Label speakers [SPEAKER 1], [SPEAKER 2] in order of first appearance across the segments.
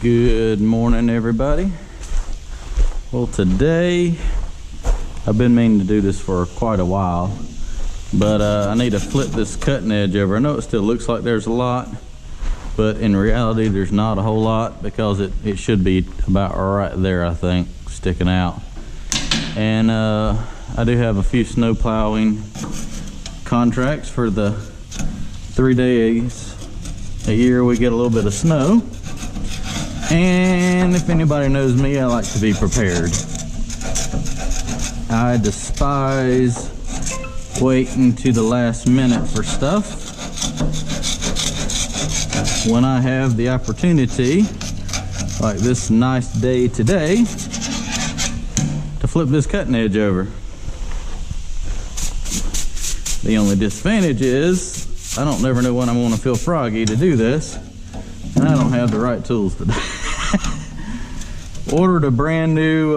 [SPEAKER 1] Good morning, everybody. Well, today I've been meaning to do this for quite a while, but I need to flip this cutting edge over. I know it still looks like there's a lot, but in reality there's not a whole lot, because it should be about right there, I think, sticking out. And I do have a few snow plowing contracts for the 3 days a year we get a little bit of snow. And if anybody knows me, I like to be prepared. I despise waiting to the last minute for stuff. When I have the opportunity, like this nice day today, to flip this cutting edge over. The only disadvantage is I don't never know when I'm going to feel froggy to do this, and I don't have the right tools today. Ordered a brand new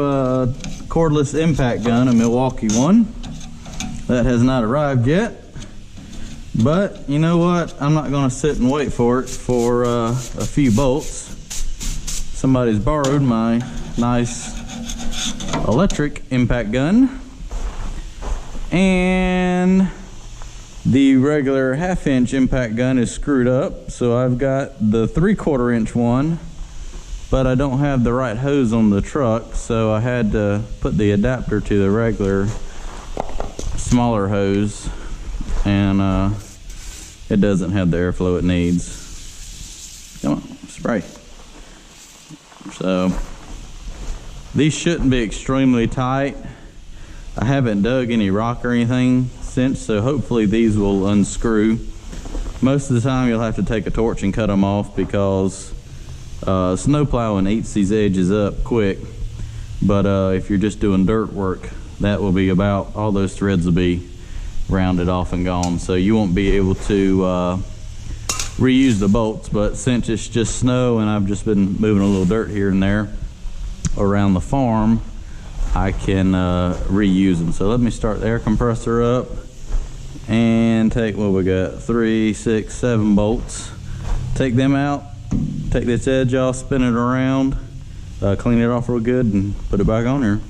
[SPEAKER 1] cordless impact gun, a Milwaukee one. That has not arrived yet, but you know what? I'm not going to sit and wait for it for a few bolts. Somebody's borrowed my nice electric impact gun, and the regular 1/2 inch impact gun is screwed up, so I've got the 3/4 inch one, but I don't have the right hose on the truck, so I had to put the adapter to the regular smaller hose, and it doesn't have the airflow it needs. Come on, spray. So these shouldn't be extremely tight. I haven't dug any rock or anything since, so hopefully these will unscrew. Most of the time you'll have to take a torch and cut them off, because snow plowing eats these edges up quick. But if you're just doing dirt work, that will be about, all those threads will be rounded off and gone, so you won't be able to reuse the bolts. But since it's just snow and I've just been moving a little dirt here and there around the farm, I can reuse them. So let me start the air compressor up and take, what we got, 3, 6, 7 bolts. Take them out, take this edge off, spin it around, clean it off real good, and put it back on here.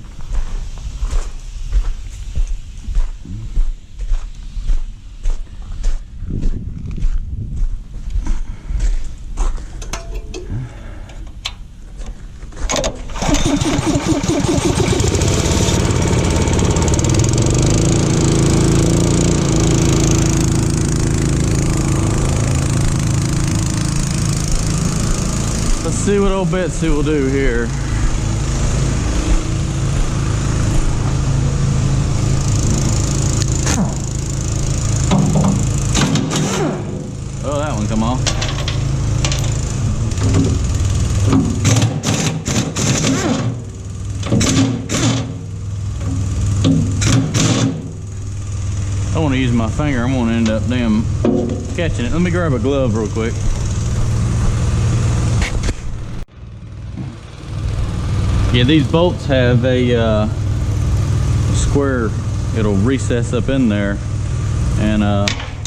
[SPEAKER 1] Let's see what old Betsy will do here. Oh, that one come off. I want to use my finger. I'm going to end up damn catching it. Let me grab a glove real quick. Yeah, these bolts have a square, it'll recess up in there, and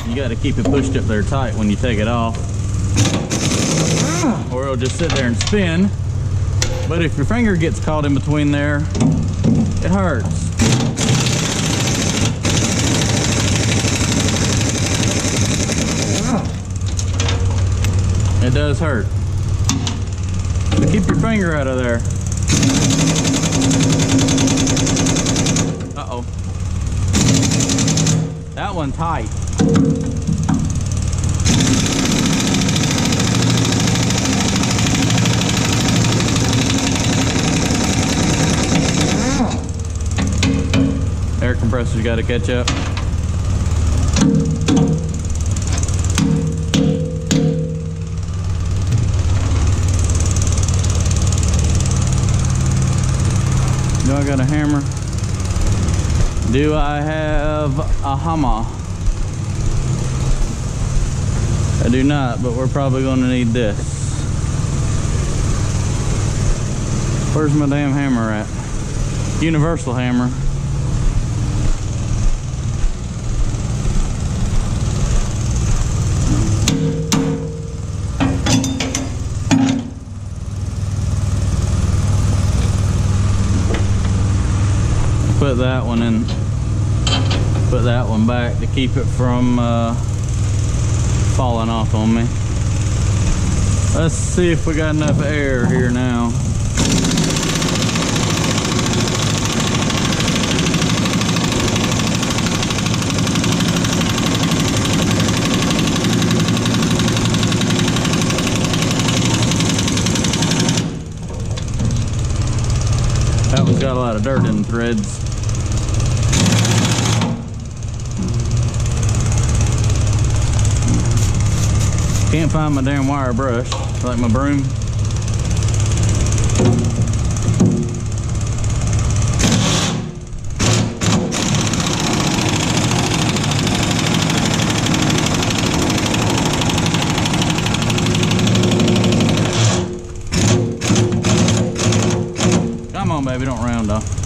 [SPEAKER 1] you got to keep it pushed up there tight when you take it off, or it'll just sit there and spin. But if your finger gets caught in between there, it hurts. It does hurt. So keep your finger out of there. Uh-oh. That one tight. Air compressor's got to catch up. Do I got a hammer? Do I have a hammer? I do not, but we're probably going to need this. Where's my damn hammer at? Universal hammer. put that one in, put that one back to keep it from falling off on me. Let's see if we got enough air here now. That one's got a lot of dirt in the threads. Can't find my damn wire brush, like my broom. Come on, baby, don't round off.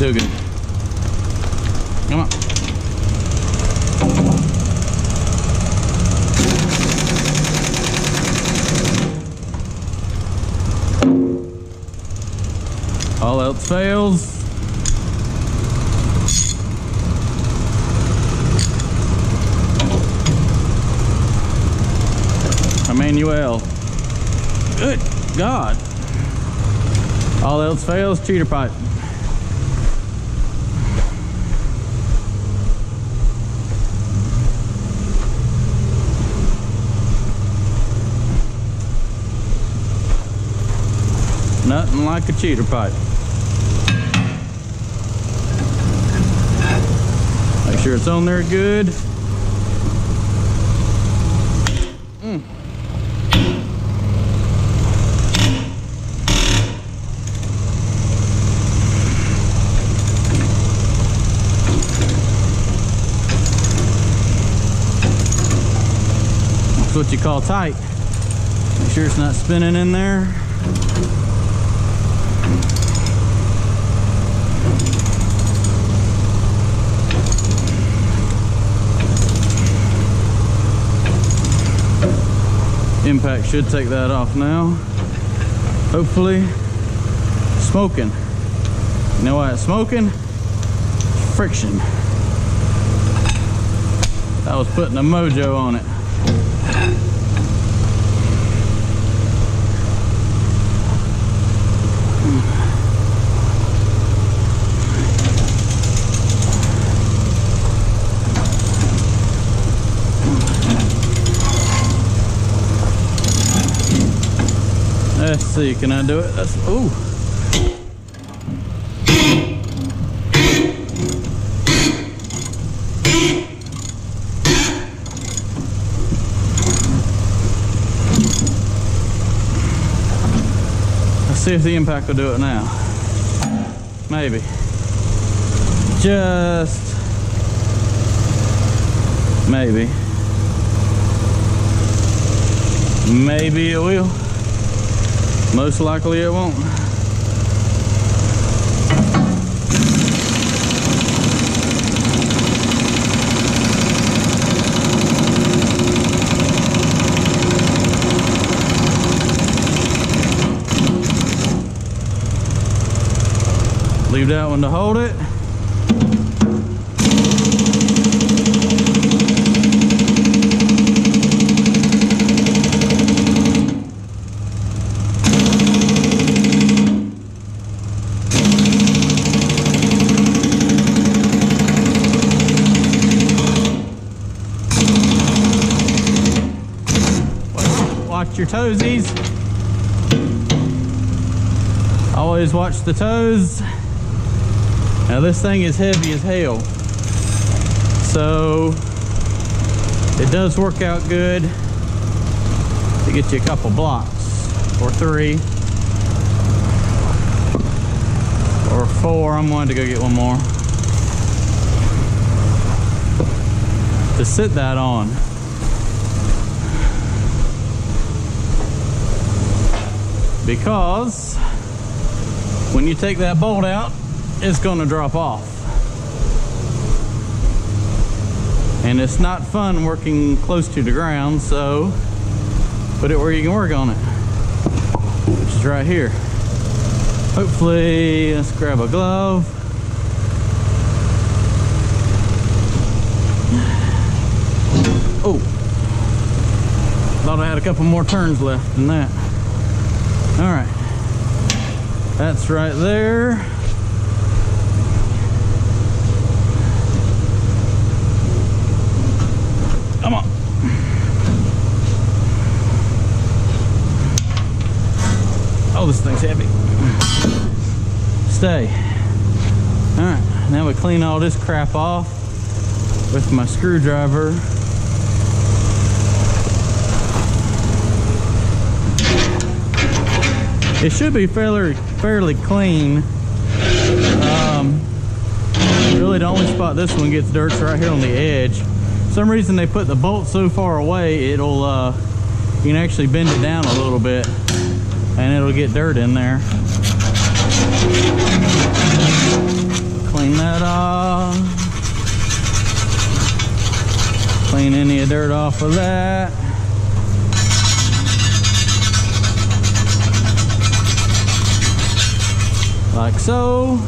[SPEAKER 1] Still good. Come on. All else fails. Emmanuel. Good God. All else fails, cheater pipe. Nothing like a cheater pipe. Make sure it's on there good. That's what you call tight. Make sure it's not spinning in there. Impact should take that off now. Hopefully. Smoking. You know why it's smoking? Friction. I was putting a mojo on it. Let's see, can I do it? That's, ooh. Let's see if the impact will do it now. Maybe. Just maybe. Maybe it will. Most likely it won't. Leave that one to hold it. Watch your toesies. Always watch the toes. Now this thing is heavy as hell, so it does work out good to get you a couple blocks, or 3, or 4. I'm going to go get one more to sit that on. Because when you take that bolt out, it's going to drop off. And it's not fun working close to the ground, so put it where you can work on it, which is right here. Hopefully, let's grab a glove. Oh, thought I had a couple more turns left than that. All right, that's right there. Come on. Oh, this thing's heavy. Stay. All right, now we clean all this crap off with my screwdriver. It should be fairly clean. Really the only spot this one gets dirt's right here on the edge. For some reason they put the bolt so far away, it'll you can actually bend it down a little bit and it'll get dirt in there. Clean that off. Clean any dirt off of that. Like so.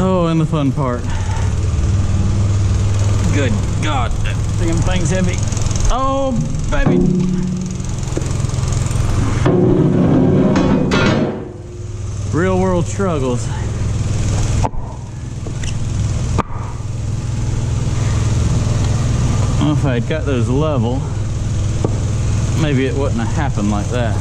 [SPEAKER 1] Oh, and the fun part. Good God, that damn thing's heavy. Oh, baby. Real world struggles. Well, if I had got those level, maybe it wouldn't have happened like that.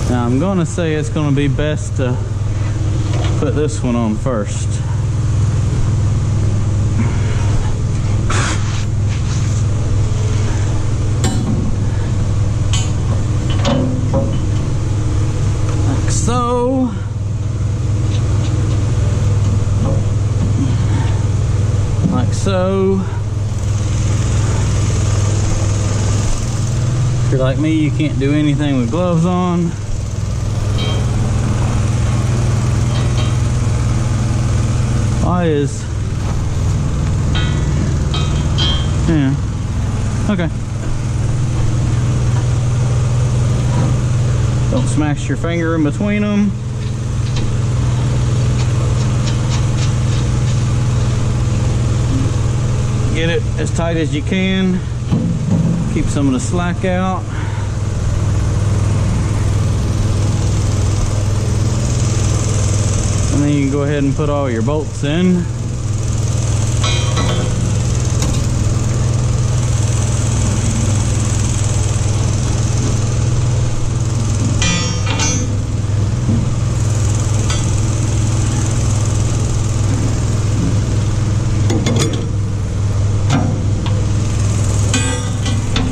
[SPEAKER 1] Now I'm gonna say it's gonna be best to put this one on first. Like so. Like so. If you're like me, you can't do anything with gloves on. Why is... Yeah. Okay. Don't smash your finger in between them. Get it as tight as you can. Keep some of the slack out. And then you can go ahead and put all your bolts in.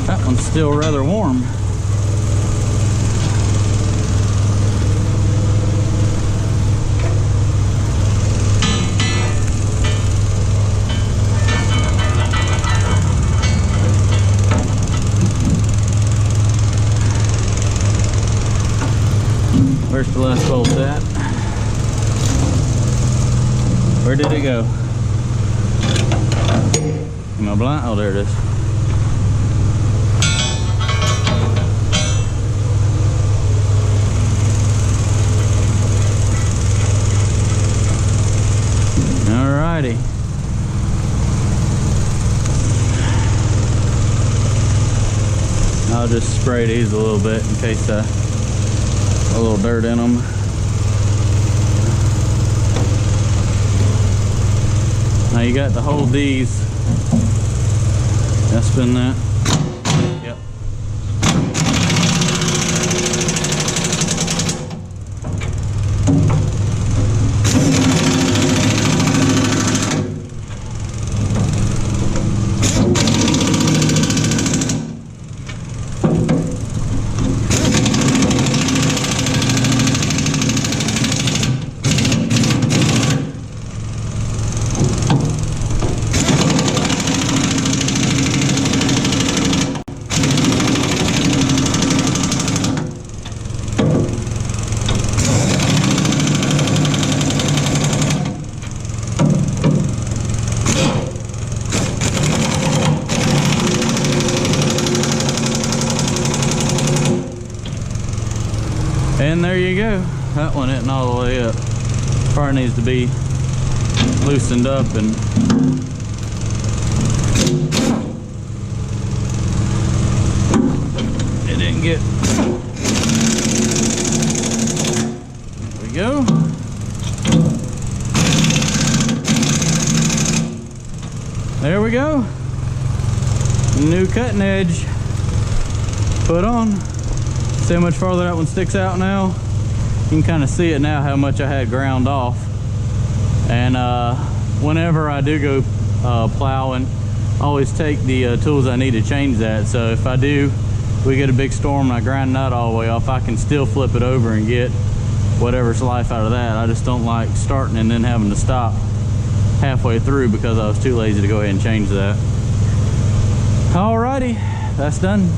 [SPEAKER 1] That one's still rather warm. Where's the last bolt at? Where did it go? Am I blind? Oh, there it is. Alrighty. I'll just spray these a little bit in case a little dirt in them. Now you got to hold these. That's been that. Yep. And there you go. That one isn't all the way up. Probably needs to be loosened up and it didn't get. There we go. There we go. New cutting edge put on. See how much farther that one sticks out now? You can kind of see it now how much I had ground off. And whenever I do go plowing, I always take the tools I need to change that. So if we get a big storm and I grind that all the way off, I can still flip it over and get whatever's life out of that. I just don't like starting and then having to stop halfway through because I was too lazy to go ahead and change that. Alrighty, that's done.